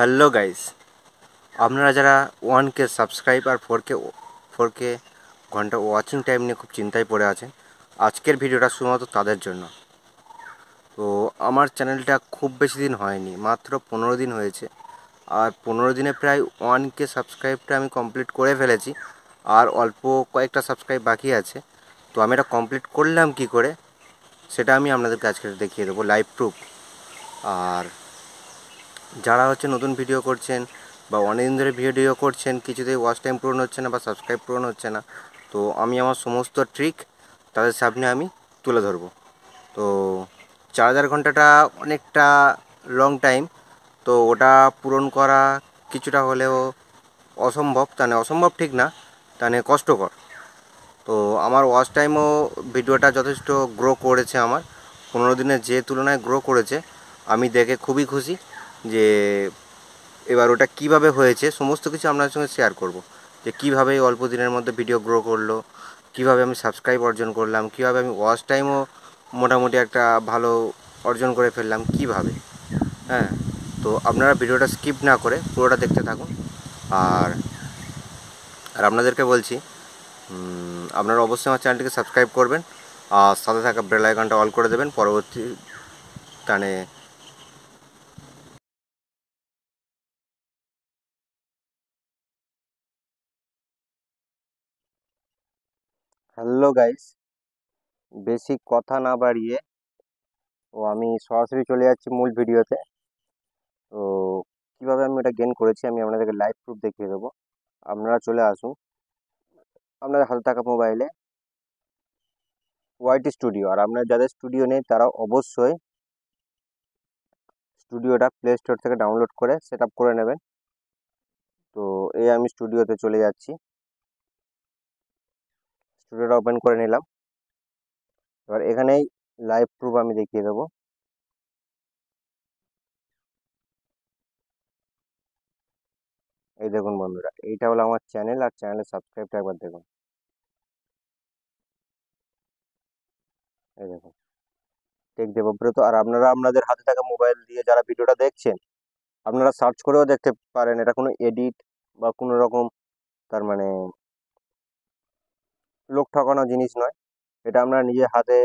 Hello guys, আপনারা যারা 1K subscribe আর 4K ঘন্টা ওয়াচিং টাইম নিয়ে খুব চিন্তায় পড়ে আছেন, আজকের ভিডিওটা শুধুমাত্র তাদের জন্য। তো আমার চ্যানেলটা খুব বেশি দিন হয়নি, মাত্র 15 দিন হয়েছে। আর 15 দিনে প্রায় 1K সাবস্ক্রাইবটা আমি কমপ্লিট করে ফেলেছি। আর অল্প কয়েকটা সাবস্ক্রাইব বাকি আছে। তো আমি এটা কমপ্লিট করলাম কি করে সেটা আমি আপনাদেরকে আজকে দেখিয়ে দেবো, লাইভ প্রুফ। আর যারা নতুন ভিডিও করছেন বা অনেকদিন ধরে ভিডিও করছেন, কিছুতেই ওয়াচ টাইম পূরণ হচ্ছে না বা সাবস্ক্রাইব পূরণ হচ্ছে না, তো আমি আমার সমস্ত ট্রিক তাদের সামনে আমি তুলে ধরবো। তো 4000 ঘন্টাটা অনেকটা লং টাইম, তো ওটা পূরণ করা কিছুটা হলেও অসম্ভব, অসম্ভব ঠিক না, কষ্টকর। তো আমার ওয়াচ টাইমও ভিডিওটা যথেষ্ট গ্রো করেছে, আমার 15 দিনে যে তুলনায় গ্রো করেছে আমি দেখে খুবই খুশি। যে এবার ওটা কিভাবে হয়েছে সমস্ত কিছু আপনার সঙ্গে শেয়ার করব, যে কিভাবে এই অল্প দিনের মধ্যে ভিডিও গ্রো করলো, কিভাবে আমি সাবস্ক্রাইব অর্জন করলাম, কিভাবে আমি ওয়াচ টাইমও মোটামুটি একটা ভালো অর্জন করে ফেললাম কিভাবে। হ্যাঁ, তো আপনারা ভিডিওটা স্কিপ না করে পুরোটা দেখতে থাকুন। আর আর আপনাদেরকে বলছি, আপনারা অবশ্যই আমার চ্যানেলটিকে সাবস্ক্রাইব করবেন আর সাথে থাকা বেল আইকনটা অল করে দেবেন পরবর্তী টানে। হ্যালো গাইস, বেশি কথা না বাড়িয়ে আমি সরাসরি চলে যাচ্ছি মূল ভিডিওতে। তো কীভাবে আমি এটা গেন করেছি আমি আপনাদেরকে লাইভ প্রুফ দেখিয়ে দেবো। আপনারা চলে আসুন আপনাদের হাতে থাকা মোবাইলে ওয়াইটি স্টুডিও, আর আপনার যাদের স্টুডিও নেই তারা অবশ্যই স্টুডিওটা প্লে স্টোর থেকে ডাউনলোড করে সেট আপ করে নেবেন। তো এই আমি স্টুডিওতে চলে যাচ্ছি, স্টুডিওটা ওপেন করে নিলাম। এবার এখানেই লাইভ প্রুফ আমি দেখিয়ে দেবো। এই দেখুন বন্ধুরা, এইটা হলো আমার চ্যানেল, আর চ্যানেলের সাবস্ক্রাইবটা একবার দেখুন। এই দেখুন, টেক দেবব্রত। আর আপনারা আপনাদের হাতে থাকা মোবাইল দিয়ে যারা ভিডিওটা দেখছেন, আপনারা সার্চ করেও দেখতে পারেন। এটা কোনো এডিট বা কোনো রকম তার মানে লোক ঠকানো জিনিস নয়। এটা আপনারা নিজের হাতে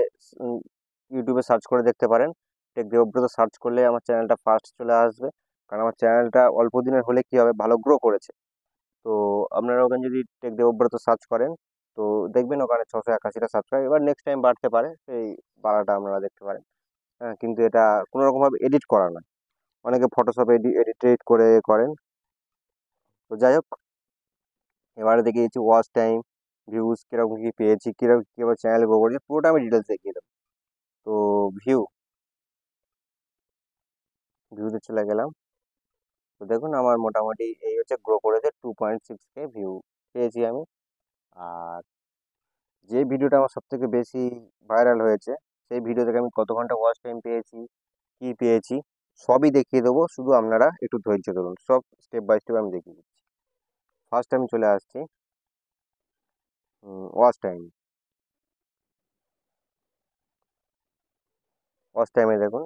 ইউটিউবে সার্চ করে দেখতে পারেন। টেক দেবব্রত সার্চ করলে আমার চ্যানেলটা ফার্স্ট চলে আসবে। কারণ আমার চ্যানেলটা অল্প দিনের হলে কী হবে, ভালো গ্রো করেছে। তো আপনারা ওখানে যদি টেক দেবব্রত সার্চ করেন, তো দেখবেন ওখানে 681টা সাবস্ক্রাইব। এবার নেক্সট টাইম বাড়তে পারে, সেই বাড়াটা আপনারা দেখতে পারেন। হ্যাঁ, কিন্তু এটা কোনো রকমভাবে এডিট করা নয়। অনেকে ফটোশপ এডিট করে করেন। তো যাই হোক, এবারে দেখিয়েছি ওয়াচ টাইম, ভিউজ কীরকম কী পেয়েছি, কীরকম কীভাবে চ্যানেল গ্রো করেছি, পুরোটা আমি ডিটেলস দেখিয়ে দেবো। তো ভিউতে চলে গেলাম। তো দেখুন আমার মোটামুটি এই হচ্ছে গ্রো করেছে, 2.6K ভিউ পেয়েছি আমি। আর যে ভিডিওটা আমার সব থেকে বেশি ভাইরাল হয়েছে, সেই ভিডিও থেকে আমি কত ঘন্টা ওয়াচ টাইম পেয়েছি, কী পেয়েছি, সবই দেখিয়ে দেবো। শুধু আপনারা একটু ধৈর্য ধরুন, সব স্টেপ বাই স্টেপ আমি দেখিয়ে দিচ্ছি। ফার্স্ট আমি চলে আসছি ওয়াচ টাইম। ওয়াচ টাইমে দেখুন,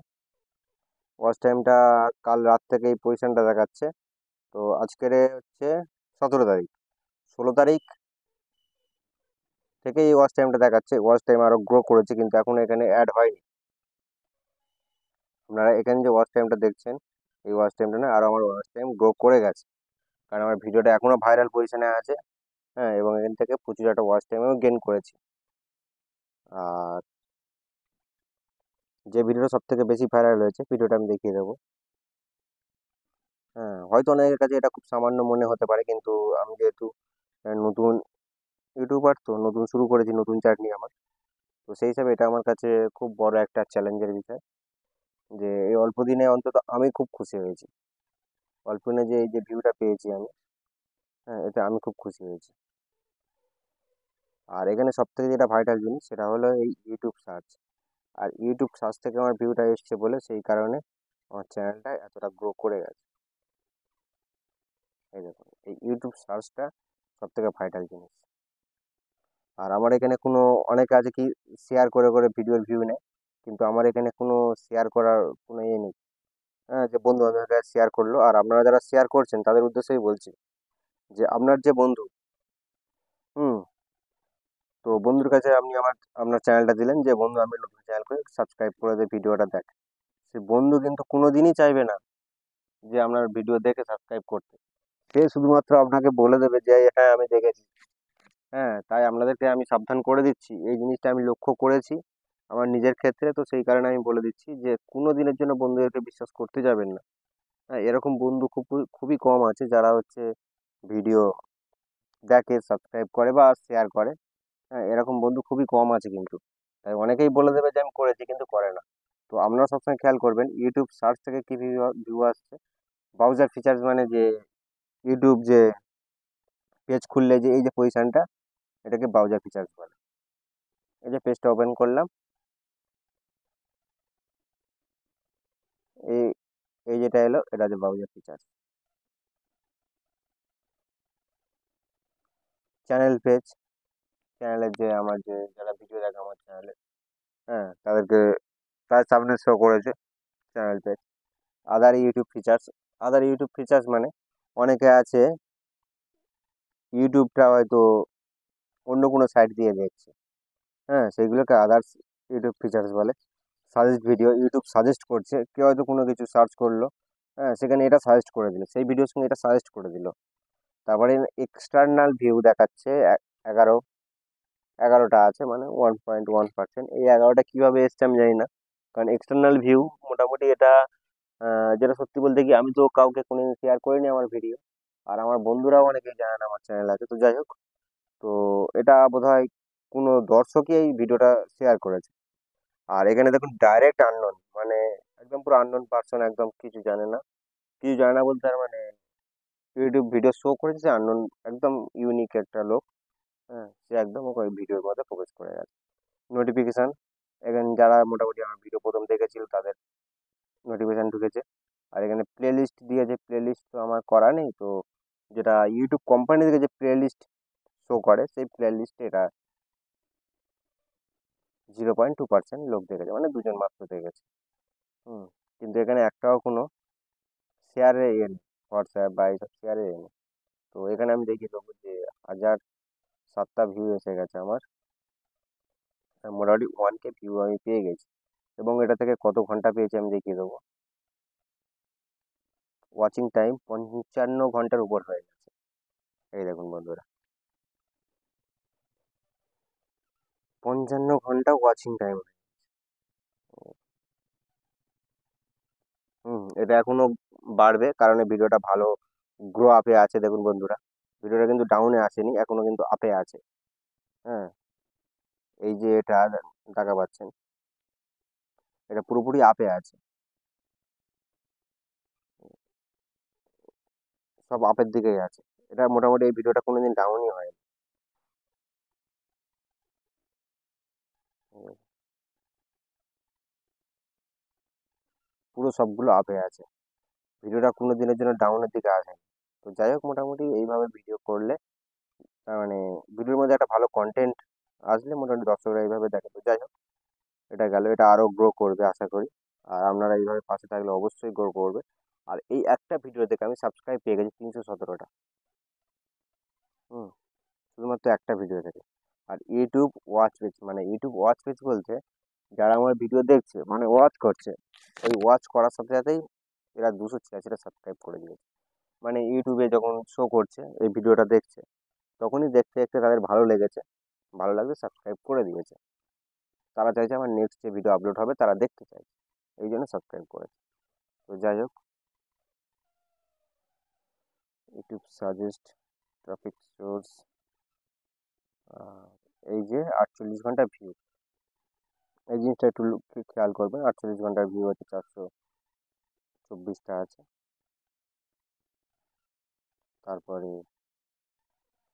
ওয়াচ টাইমটা কাল রাত থেকে এই পজিশনটা দেখাচ্ছে। তো আজকের হচ্ছে 17 তারিখ, 16 তারিখ থেকে এই ওয়াচ টাইমটা দেখাচ্ছে। ওয়াচ টাইম আরও গ্রো করেছে, কিন্তু এখন এখানে অ্যাড হয়নি। আপনারা এখানে যে ওয়াচ টাইমটা দেখছেন, এই ওয়াচ টাইমটা না, আরও আমার ওয়াচ টাইম গ্রো করে গেছে, কারণ আমার ভিডিওটা এখনও ভাইরাল পজিশনে আছে। হ্যাঁ, এবং এখান থেকে প্রচুর একটা ওয়াচ টাইমও গেন করেছি। আর যে ভিডিওটা সব থেকে বেশি ভাইরাল হয়েছে, ভিডিওটা আমি দেখিয়ে দেবো। হ্যাঁ, হয়তো অনেকের কাছে এটা খুব সামান্য মনে হতে পারে, কিন্তু আমি যেহেতু নতুন ইউটিউবার, তো নতুন শুরু করেছি, নতুন জার্নি আমার। তো সেই হিসাবে এটা আমার কাছে খুব বড় একটা চ্যালেঞ্জের বিষয়, যে এই অল্প দিনে অন্তত আমি খুব খুশি হয়েছি। অল্প দিনে যে এই যে ভিউটা পেয়েছি আমি, হ্যাঁ, এতে আমি খুব খুশি হয়েছি। আর এখানে সব থেকে যেটা ভাইটাল জিনিস, সেটা হলো এই ইউটিউব সার্চ। আর ইউটিউব সার্চ থেকে আমার ভিউটা এসছে বলে, সেই কারণে আমার চ্যানেলটা এতটা গ্রো করে গেছে। এই দেখুন, এই ইউটিউব সার্চটা সব থেকে ভাইটাল জিনিস। আর আমার এখানে কোনো, অনেকে আছে কি শেয়ার করে করে ভিডিওর ভিউ নেয়, কিন্তু আমার এখানে কোনো শেয়ার করার কোনো ইয়ে নেই। হ্যাঁ, যে বন্ধু বান্ধবের কাছে শেয়ার করলো। আর আপনারা যারা শেয়ার করছেন তাদের উদ্দেশ্যেই বলছি যে আপনার যে বন্ধু, হুম, তো বন্ধুর কাছে আপনি আপনার চ্যানেলটা দিলেন যে বন্ধু আমি নতুন চ্যানেল করে সাবস্ক্রাইব করে দে, ভিডিওটা দেখ। সে বন্ধু কিন্তু কোনোদিনই চাইবে না যে আপনার ভিডিও দেখে সাবস্ক্রাইব করতে। সে শুধুমাত্র আপনাকে বলে দেবে যে হ্যাঁ আমি দেখেছি। হ্যাঁ, তাই আপনাদেরকে আমি সাবধান করে দিচ্ছি, এই জিনিসটা আমি লক্ষ্য করেছি আমার নিজের ক্ষেত্রে। তো সেই কারণে আমি বলে দিচ্ছি যে কোনো দিনের জন্য বন্ধুদেরকে বিশ্বাস করতে যাবেন না। হ্যাঁ, এরকম বন্ধু খুবই কম আছে যারা হচ্ছে ভিডিও দেখে, সাবস্ক্রাইব করে বা শেয়ার করে। হ্যাঁ, এরকম বন্ধু খুবই কম আছে কিন্তু। তাই অনেকেই বলে দেবে যে আমি করেছি কিন্তু করে না। তো আপনারা সবসময় খেয়াল করবেন ইউটিউব সার্চ থেকে কি ভিউ আসছে। ব্রাউজার ফিচার্স মানে যে ইউটিউব যে পেজ খুললে যে এই যে পজিশনটা, এটাকে ব্রাউজার ফিচার্স বলে। এই যে পেজটা ওপেন করলাম, এই এই যেটা এলো এটা হচ্ছে ব্রাউজার ফিচার্স। চ্যানেল পেজ, চ্যানেলের যে আমার যে যারা ভিডিও দেখে আমার চ্যানেলে, হ্যাঁ তাদেরকে তার সামনে শো করেছে চ্যানেল পেজ। আদার ইউটিউব ফিচার্স, আদার ইউটিউব ফিচার্স মানে অনেকে আছে ইউটিউবটা হয়তো অন্য কোনো সাইট দিয়ে দেখছে, হ্যাঁ সেইগুলোকে আদার্স ইউটিউব ফিচার্স বলে। সাজেস্ট ভিডিও, ইউটিউব সাজেস্ট করছে, কেউ হয়তো কোনো কিছু সার্চ করলো, হ্যাঁ সেখানে এটা সাজেস্ট করে দিল, সেই ভিডিওর সঙ্গে এটা সাজেস্ট করে দিল। তারপরে এক্সটার্নাল ভিউ দেখাচ্ছে 11, 11টা আছে মানে 1.1%। এই 11টা কীভাবে এসছে আমি জানি না, কারণ এক্সটার্নাল ভিউ মোটামুটি এটা যেটা সত্যি বলতে কি আমি তো কাউকে কোনোদিন শেয়ার করিনি আমার ভিডিও। আর আমার বন্ধুরাও অনেকেই জানে না আমার চ্যানেল আছে। তো যাই হোক, তো এটা বোধহয় কোনো দর্শকই এই ভিডিওটা শেয়ার করেছে। আর এখানে দেখুন ডাইরেক্ট আননোন, মানে একদম পুরো আননোন পার্সন, একদম কিছু জানে না। কিছু জানে না বলতে তার মানে ইউটিউব ভিডিও শো করেছে যে আননোন, একদম ইউনিক একটা লোক। হ্যাঁ, সে একদম ওই ভিডিওর মধ্যে ফোকাস করে গেছে। নোটিফিকেশান, এখানে যারা মোটামুটি আমার ভিডিও প্রথম দেখেছিল তাদের নোটিফিকেশান ঢুকেছে। আর এখানে প্লে লিস্ট দিয়েছে, প্লে লিস্ট তো আমার করা নেই। তো যেটা ইউটিউব কোম্পানি থেকে যে প্লে লিস্ট শো করে সেই প্লে লিস্টে এটা 0.2% লোক দেখেছে, মানে দুজন মাত্র দেখেছে। হুম, কিন্তু এখানে একটাও কোনো শেয়ারে এ নেই, হোয়াটসঅ্যাপ বা এইসব শেয়ারে এ নেই। তো এখানে আমি দেখিয়ে দেবো যে 1007টা ভিউ এসে গেছে আমার। মোটামুটি 1K ভিউ আমি পেয়ে গেছি। এবং এটা থেকে কত ঘন্টা পেয়েছি আমি দেখিয়ে দেবো। ওয়াচিং টাইম 55 ঘন্টার উপর হয়ে গেছে। এই দেখুন বন্ধুরা, 55 ঘন্টা ওয়াচিং টাইম। হুম, এটা এখনো বাড়বে কারণ এই ভিডিওটা ভালো গ্রো আপে আছে। দেখুন বন্ধুরা, ভিডিওটা কিন্তু ডাউনে আসেনি, এখনো কিন্তু আপে আছে। হ্যাঁ, এই যে এটা দেখা পাচ্ছেন, এটা পুরোপুরি আপে আছে, সব আপের দিকেই আছে। এটা মোটামুটি এই ভিডিওটা কোনোদিন ডাউনই হয়। পুরো সবগুলো আপে আছে, ভিডিওটা কোনো দিনের জন্য ডাউনের দিকে আসেনি। তো যাই হোক, মোটামুটি এইভাবে ভিডিও করলে তার মানে ভিডিওর মধ্যে একটা ভালো কন্টেন্ট আসলে মোটামুটি দর্শকরা এইভাবে দেখে। তো যাই হোক, এটা গেল, এটা আরও গ্রো করবে আশা করি। আর আপনারা এইভাবে পাশে থাকলে অবশ্যই গ্রো করবে। আর এই একটা ভিডিও দেখে আমি সাবস্ক্রাইব পেয়ে গেছি 317টা। হুম, শুধুমাত্র একটা ভিডিও থেকে। আর ইউটিউব ওয়াচ পেজ, মানে ইউটিউব ওয়াচ পেজ বলতে যারা আমার ভিডিও দেখছে মানে ওয়াচ করছে, ওই ওয়াচ করার সাথে সাথেই এরা 286টা সাবস্ক্রাইব করে দিয়েছে। মানে ইউটিউবে যখন শো করছে এই ভিডিওটা দেখছে, তখনই দেখতে দেখতে তাদের ভালো লেগেছে, ভালো লাগলে সাবস্ক্রাইব করে দিয়েছে। তারা চাইছে আমার নেক্সট যে ভিডিও আপলোড হবে তারা দেখতে চাইছে, এই জন্য সাবস্ক্রাইব করেছে। তো যাই হোক, ইউটিউব সাজেস্ট ট্রাফিক সোর্স, এই যে 48 ঘন্টা ভিউ, এই জিনিসটা একটু খেয়াল করবেন। 48 ঘন্টার ভিউ হচ্ছে 424টা আছে। তারপরে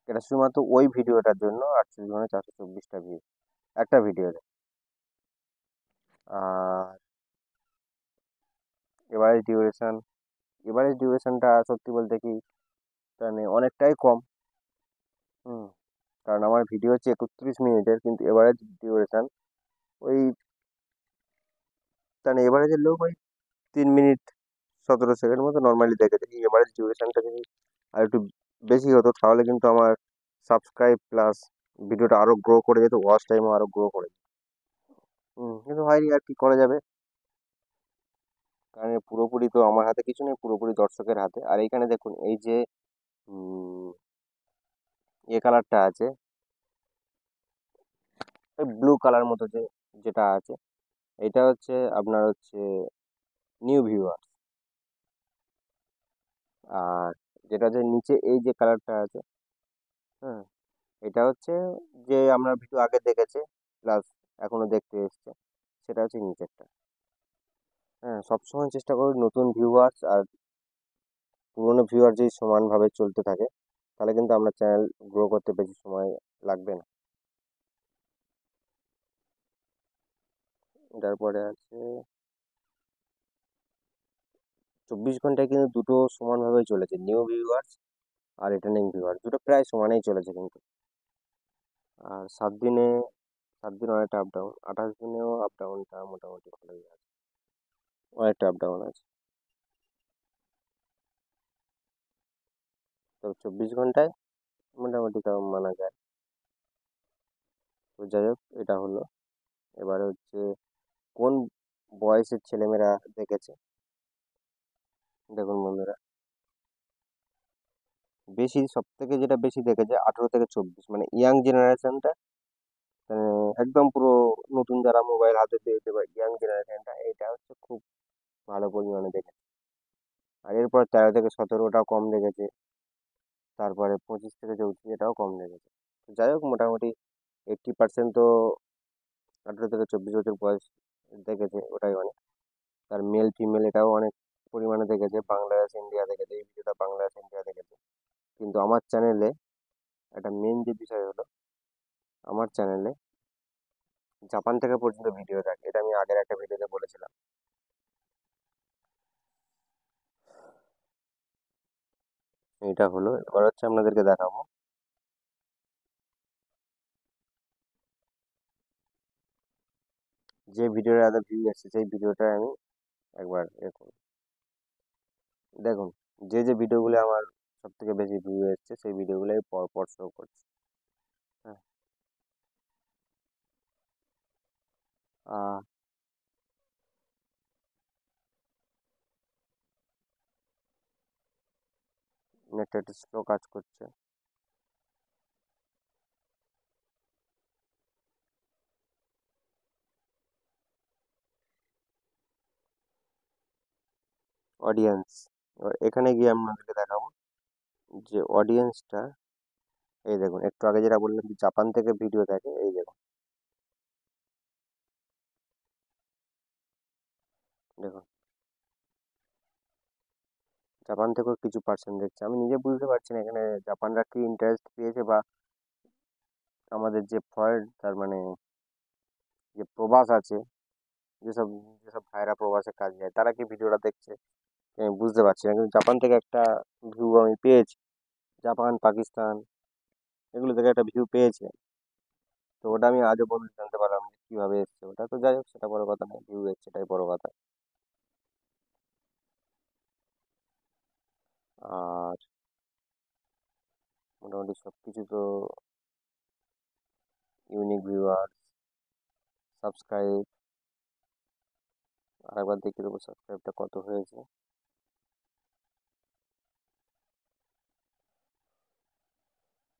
এটা শুধুমাত্র ওই ভিডিওটার জন্য 48 ঘন্টা 424টা ভিউ একটা ভিডিওতে। আর এভারেজ ডিউরেশন, এভারেজ ডিউরেশনটা সত্যি বলতে কি মানে অনেকটাই কম। হুম, কারণ আমার ভিডিও হচ্ছে 31 মিনিটের, কিন্তু এভারেজ ডিউরেশন ওই মানে এভারেজের লোক ওই 3 মিনিট 17 সেকেন্ড মতো নর্মালি দেখেছে। এই এভারেজ ডিউরেশনটা যদি আর একটু বেশি হতো তাহলে কিন্তু আমার সাবস্ক্রাইব প্লাস ভিডিওটা আরও গ্রো করে যেত, ওয়াচ টাইমও আরও গ্রো করে যেত। কিন্তু হয়নি, আর কি করা যাবে। কারণ এ পুরোপুরি তো আমার হাতে কিছু নেই, পুরোপুরি দর্শকের হাতে। আর এইখানে দেখুন এই যে উম, কালারটা আছে, ওই ব্লু কালার মতো যেটা আছে, এটা হচ্ছে আপনার হচ্ছে নিউ ভিউয়ার। আর যেটা যে নিচে এই যে কালারটা আছে, হ্যাঁ, এটা হচ্ছে যে আমরা ভিডিও আগে দেখেছে প্লাস এখনো দেখতে এসছে, সেটা হচ্ছে নিচেরটা। হ্যাঁ, সবসময় চেষ্টা করি নতুন ভিউয়ার্স আর পুরোনো ভিউয়ার যদি সমানভাবে চলতে থাকে তাহলে কিন্তু আমরা চ্যানেল গ্রো করতে বেশি সময় লাগবে না। তারপরে আছে 24 ঘন্টায় কিন্তু দুটো সমানভাবে চলেছে, নিউ ভিউয়ার্স আর রিটার্নিং ভিউয়ার, দুটো প্রায় সমানেই চলেছে কিন্তু। আর 7 দিনে, 7 দিন অনেকটা আপ ডাউন, 28 দিনেও আপ ডাউনটা মোটামুটি ভালোই আছে, অনেকটা আপ ডাউন আছে। তো 24 ঘন্টায় মোটামুটি তাও মানা যায়। তো যাই হোক, এটা হলো। এবারে হচ্ছে কোন বয়সের ছেলেমেয়েরা দেখেছে। দেখুন বন্ধুরা, বেশি সব থেকে যেটা বেশি দেখেছে 18 থেকে 24, মানে ইয়াং জেনারেশনটা, মানে একদম পুরো নতুন যারা মোবাইল হাতে পেয়েছে বা ইয়াং জেনারেশনটা, এটা হচ্ছে খুব ভালো পরিমাণে দেখেছে। আর এরপর 13 থেকে 17টাও কম দেখেছে, তারপরে 25 থেকে 34 এটাও কম দেখেছে। তো যাই হোক, মোটামুটি 80% তো 18 থেকে 24 বছর বয়স দেখেছে, ওটাই অনেক। তার মেল ফিমেল এটাও অনেক পরিমাণে দেখেছে, বাংলাদেশ ইন্ডিয়া দেখেছে, এই ভিডিওটা বাংলাদেশ ইন্ডিয়া দেখেছে। কিন্তু আমার চ্যানেলে একটা মেন যে বিষয় হলো, আমার চ্যানেলে জাপান থেকে পর্যন্ত ভিডিও দেখে, এটা আমি আগের একটা ভিডিওতে বলেছিলাম। এটা হলো। এবার হচ্ছে আপনাদেরকে দেখাবো যে ভিডিওর এত ভিউ এসেছে, সেই ভিডিওটা আমি একবার দেখুন। দেখুন, যে ভিডিওগুলো আমার সব থেকে বেশি ভিউ এসেছে সেই ভিডিওগুলোই পর পর শো করছে। হ্যাঁ। নেটটা একটু স্লো কাজ করছে। অডিয়েন্স, এবার এখানে গিয়ে আপনাদেরকে দেখাবো যে অডিয়েন্সটা, এই দেখুন একটু আগে যেটা বললাম যে জাপান থেকে ভিডিও দেখে, এই দেখুন, দেখুন জাপান থেকেও কিছু পার্সেন্ট দেখছে। আমি নিজে বুঝতে পারছি না এখানে জাপানরা কি ইন্টারেস্ট পেয়েছে, বা আমাদের যে ফরেন, তার মানে যে প্রবাস আছে, যেসব যেসব ভাইরা প্রবাসে কাজ যায় তারা কি ভিডিওটা দেখছে, আমি বুঝতে পারছি না। কিন্তু জাপান থেকে একটা ভিউ আমি পেয়েছি, জাপান পাকিস্তান এগুলো থেকে একটা ভিউ পেয়েছি। তো ওটা আমি আজও পর্যন্ত জানতে পারলাম যে কীভাবে এসছে ওটা। তো যাই হোক, সেটা বড় কথা নয়, ভিউ এসছে এটাই বড় কথা। আর মোটামুটি সব কিছু তো, ইউনিক ভিউয়ার, সাবস্ক্রাইব, আরেকবার দেখিয়ে দেবো সাবস্ক্রাইবটা কত হয়েছে।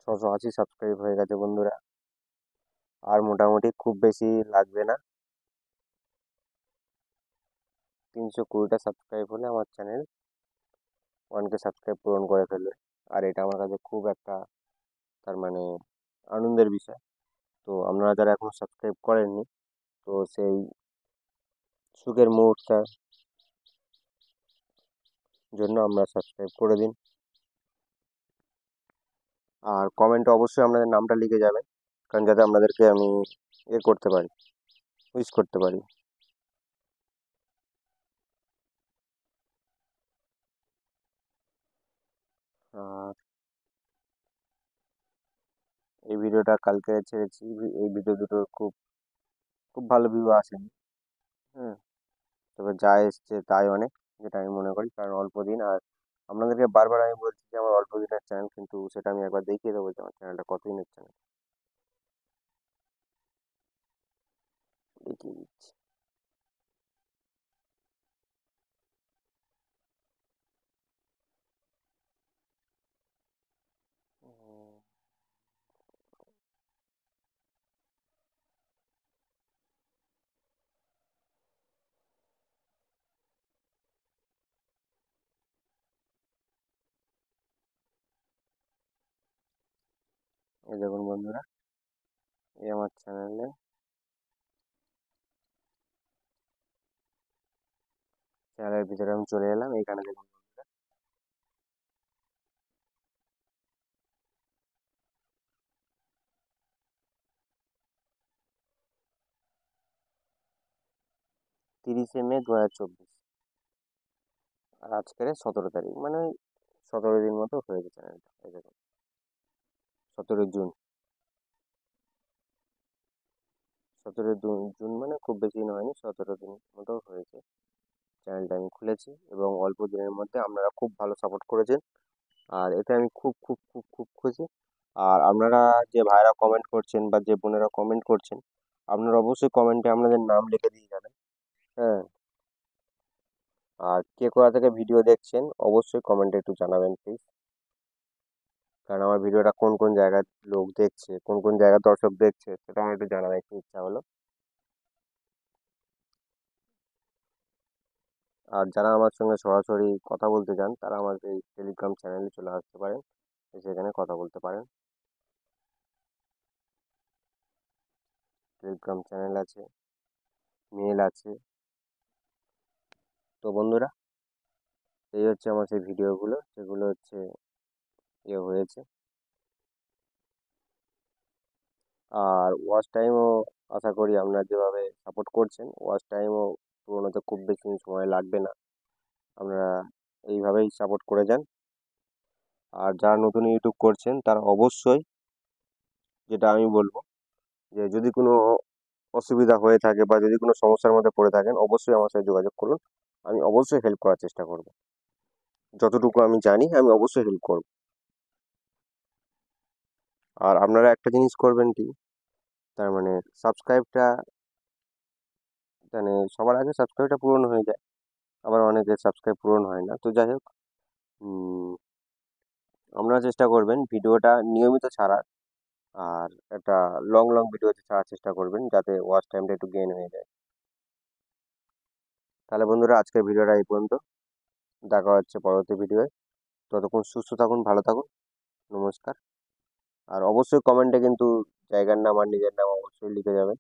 680 সাবস্ক্রাইব হয়ে গেছে বন্ধুরা। আর মোটামুটি খুব বেশি লাগবে না, 320টা সাবস্ক্রাইব হলে আমার চ্যানেল 1K সাবস্ক্রাইব পূরণ করে ফেলবে। আর এটা আমার কাছে খুব একটা, তার মানে আনন্দের বিষয়। তো আপনারা যারা এখনো সাবস্ক্রাইব করেননি, তো সেই সুখের মুহূর্তটার জন্য আমরা সাবস্ক্রাইব করে দিন। আর কমেন্টে অবশ্যই আপনাদের নামটা লিখে যাবেন, কারণ যাতে আপনাদেরকে আমি করতে পারি, উইশ করতে পারি। আর এই ভিডিওটা কালকে ছেড়েছি, এই ভিডিও দুটোর খুব খুব ভালো ভিউ আসেনি। হ্যাঁ, তবে যা এসছে তাই অনেক। যেটা আমি মনে করি, কারণ অল্প দিন। আর আপনাদেরকে বারবার আমি বলছি যে আমার অল্প দিনের চ্যানেল, কিন্তু সেটা আমি একবার দেখিয়ে দেবো যে আমার চ্যানেলটা কতদিনের চ্যানেল। দেখিয়ে দিচ্ছি। উম, এই দেখুন বন্ধুরা, এই আমার চ্যানেলের ভিতরে আমি চলে এলাম। এইখানে দেখুন 30 মে 2024, আর আজকের 17 তারিখ, মানে 17 দিন মতো হয়েছে চ্যানেলটা। এই দেখুন, 17 জুন। 17 জুন মানে খুব বেশি দিন হয়নি, 17 দিন মতো হয়েছে চ্যানেলটা আমি খুলেছি, এবং অল্প দিনের মধ্যে আপনারা খুব ভালো সাপোর্ট করেছেন। আর এতে আমি খুব খুব খুব খুব খুশি। আর আপনারা যে ভাইরা কমেন্ট করছেন বা যে বোনেরা কমেন্ট করছেন, আপনারা অবশ্যই কমেন্টে আপনাদের নাম লিখে দিয়ে যাবেন। হ্যাঁ। আর কে কোথা থেকে ভিডিও দেখছেন অবশ্যই কমেন্টে একটু জানাবেন প্লিজ, কারণ আমার ভিডিওটা কোন কোন জায়গার লোক দেখছে, কোন কোন জায়গার দর্শক দেখছে, সেটা আমার একটু জানার একটু ইচ্ছা হলো। আর যারা আমার সঙ্গে সরাসরি কথা বলতে চান, তারা আমার এই টেলিগ্রাম চ্যানেলে চলে আসতে পারেন, সেখানে কথা বলতে পারেন। টেলিগ্রাম চ্যানেল আছে, মেল আছে। তো বন্ধুরা, এই হচ্ছে আমার সেই ভিডিওগুলো যেগুলো হচ্ছে হয়েছে। আর ওয়াচ টাইমও আশা করি আপনারা যেভাবে সাপোর্ট করছেন, ওয়াচ টাইমও পুরোনোতে খুব বেশি সময় লাগবে না। আপনারা এইভাবেই সাপোর্ট করে যান। আর যারা নতুন ইউটিউব করছেন, তারা অবশ্যই, যেটা আমি বলবো, যে যদি কোনো অসুবিধা হয়ে থাকে বা যদি কোনো সমস্যার মধ্যে পড়ে থাকেন, অবশ্যই আমার সাথে যোগাযোগ করুন। আমি অবশ্যই হেল্প করার চেষ্টা করব। যতটুকু আমি জানি আমি অবশ্যই হেল্প করব। আর আপনারা একটা জিনিস করবেন কি, তার মানে সাবস্ক্রাইবটা, মানে সবার আগে সাবস্ক্রাইবটা পূরণ হয়ে যায়, আবার অনেকের সাবস্ক্রাইব পূরণ হয় না। তো যাই হোক, উম, আপনারা চেষ্টা করবেন ভিডিওটা নিয়মিত ছাড়ার। আর একটা লং লং ভিডিও ছাড়ার চেষ্টা করবেন, যাতে ওয়াচ টাইমটা একটু গেইন হয়ে যায়। তাহলে বন্ধুরা, আজকের ভিডিওটা এই পর্যন্ত। দেখা হচ্ছে পরবর্তী ভিডিওয়। ততক্ষণ সুস্থ থাকুন, ভালো থাকুন। নমস্কার। আর অবশ্যই কমেন্টে কিন্তু জায়গার নাম আর নিজের নাম অবশ্যই লিখে যাবেন।